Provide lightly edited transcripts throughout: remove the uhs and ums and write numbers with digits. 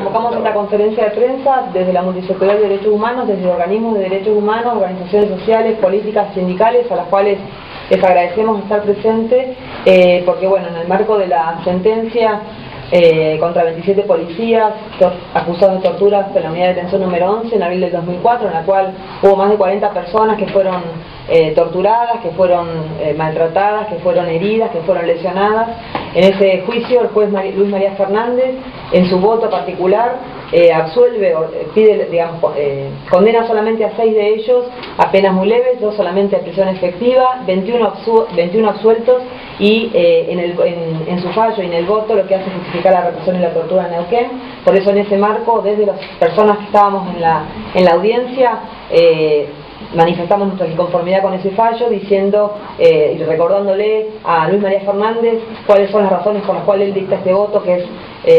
convocamos esta conferencia de prensa desde la Multisectorial de Derechos Humanos, desde organismos de derechos humanos, organizaciones sociales, políticas, sindicales, a las cuales les agradecemos estar presentes, porque bueno, en el marco de la sentencia contra 27 policías acusados de torturas de la unidad de detención número 11 en abril del 2004, en la cual hubo más de 40 personas que fueron torturadas, que fueron maltratadas, que fueron heridas, que fueron lesionadas. En ese juicio el juez Luis María Fernández, en su voto particular, absuelve, pide, digamos, condena solamente a 6 de ellos a penas muy leves, 2 solamente a prisión efectiva, 21 absueltos, y en su fallo y en el voto lo que hace es justificar la represión y la tortura en Neuquén. Por eso en ese marco, desde las personas que estábamos en la audiencia, manifestamos nuestra inconformidad con ese fallo, diciendo y recordándole a Luis María Fernández cuáles son las razones por las cuales él dicta este voto, que es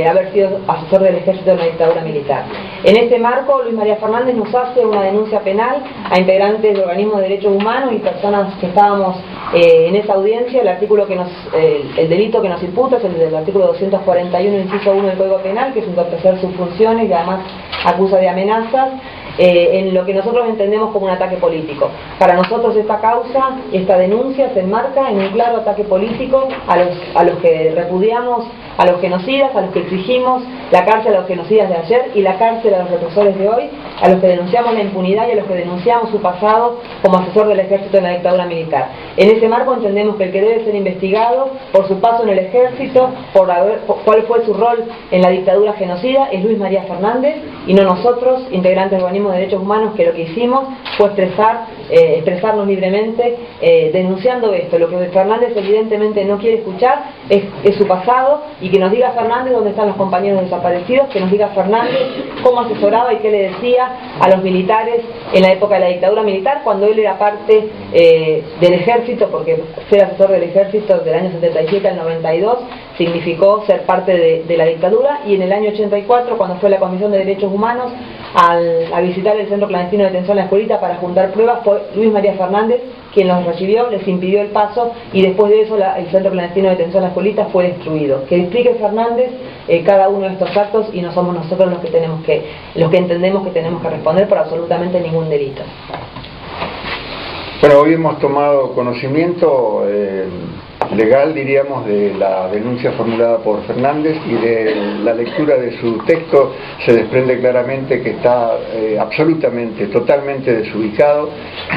haber sido asesor del ejército de una dictadura militar. En este marco, Luis María Fernández nos hace una denuncia penal a integrantes de organismos de derechos humanos y personas que estábamos en esa audiencia. El delito que nos imputa es el del artículo 241, inciso 1 del Código Penal, que es entorpecer sus funciones y además acusa de amenazas, en lo que nosotros entendemos como un ataque político. Para nosotros esta causa, esta denuncia se enmarca en un claro ataque político a los que repudiamos, a los genocidas, a los que exigimos la cárcel a los genocidas de ayer y la cárcel a los represores de hoy, a los que denunciamos la impunidad y a los que denunciamos su pasado como asesor del ejército en la dictadura militar. En ese marco entendemos que el que debe ser investigado por su paso en el ejército, por cuál fue su rol en la dictadura genocida, es Luis María Fernández y no nosotros, integrantes del organismo de derechos humanos, que lo que hicimos fue expresarnos libremente denunciando esto. Lo que Fernández evidentemente no quiere escuchar es su pasado, y que nos diga Fernández dónde están los compañeros desaparecidos, que nos diga Fernández cómo asesoraba y qué le decía a los militares en la época de la dictadura militar, cuando él era parte del ejército, porque ser asesor del ejército del año 77 al 92 significó ser parte de la dictadura, y en el año 84, cuando fue la Comisión de Derechos Humanos a visitar el centro clandestino de detención La Escuelita para juntar pruebas, fue Luis María Fernández quien los recibió, les impidió el paso, y después de eso el centro clandestino de detención La Escuelita fue destruido. Que explique Fernández cada uno de estos actos, y no somos nosotros los que entendemos que tenemos que responder por absolutamente ningún delito. Bueno, hoy hemos tomado conocimiento legal, diríamos, de la denuncia formulada por Fernández, y de la lectura de su texto se desprende claramente que está absolutamente, totalmente desubicado,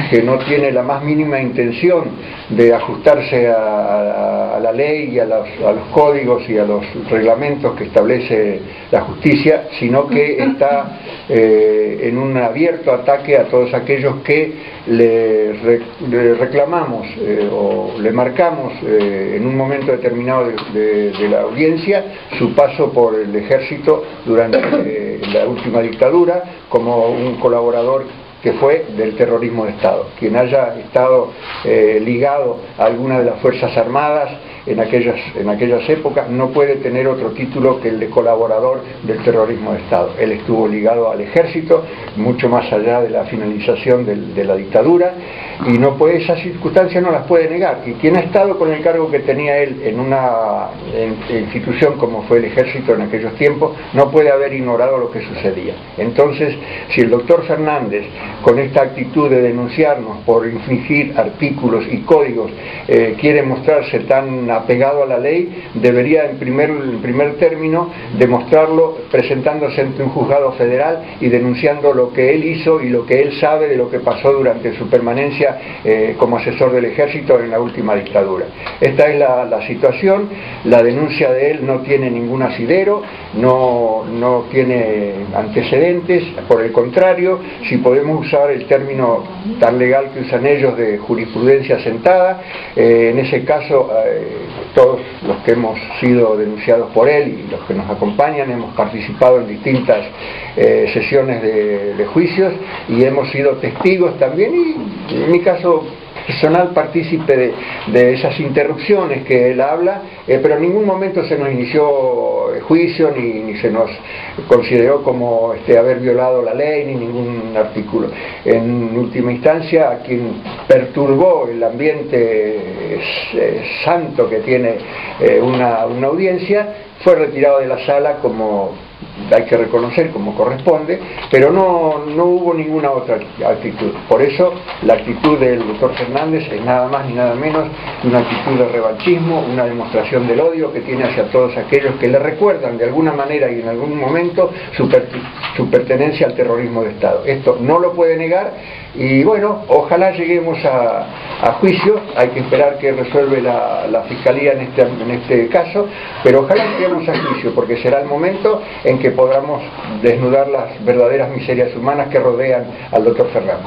que no tiene la más mínima intención de ajustarse a la ley y a los códigos y a los reglamentos que establece la justicia, sino que está en un abierto ataque a todos aquellos que le reclamamos o le marcamos en un momento determinado de la audiencia su paso por el ejército durante la última dictadura como un colaborador que fue del terrorismo de Estado. Quien haya estado ligado a alguna de las Fuerzas Armadas en aquellas épocas no puede tener otro título que el de colaborador del terrorismo de Estado. Él estuvo ligado al ejército mucho más allá de la finalización de la dictadura, y esas circunstancias no las puede negar. Y quien ha estado con el cargo que tenía él en una institución como fue el ejército en aquellos tiempos, no puede haber ignorado lo que sucedía. Entonces, si el doctor Fernández, con esta actitud de denunciarnos por infringir artículos y códigos, quiere mostrarse tan apegado a la ley, debería en primer término demostrarlo presentándose ante un juzgado federal y denunciando lo que él hizo y lo que él sabe de lo que pasó durante su permanencia como asesor del ejército en la última dictadura. Esta es la situación. La denuncia de él no tiene ningún asidero, no tiene antecedentes, por el contrario, si podemos usar el término tan legal que usan ellos de jurisprudencia sentada, en ese caso todos los que hemos sido denunciados por él y los que nos acompañan hemos participado en distintas sesiones de juicios, y hemos sido testigos también, y en mi caso personal partícipe de esas interrupciones que él habla, pero en ningún momento se nos inició juicio ni se nos consideró como haber violado la ley ni ningún artículo. En última instancia, a quien perturbó el ambiente santo que tiene una audiencia fue retirado de la sala, como hay que reconocer, como corresponde, pero no hubo ninguna otra actitud. Por eso la actitud del doctor Fernández es nada más ni nada menos que una actitud de revanchismo, una demostración del odio que tiene hacia todos aquellos que le recuerdan de alguna manera y en algún momento su pertenencia al terrorismo de Estado. Esto no lo puede negar y bueno, ojalá lleguemos a juicio. Hay que esperar que resuelve la Fiscalía en este caso, pero ojalá lleguemos a juicio, porque será el momento en que podamos desnudar las verdaderas miserias humanas que rodean al doctor Fernández.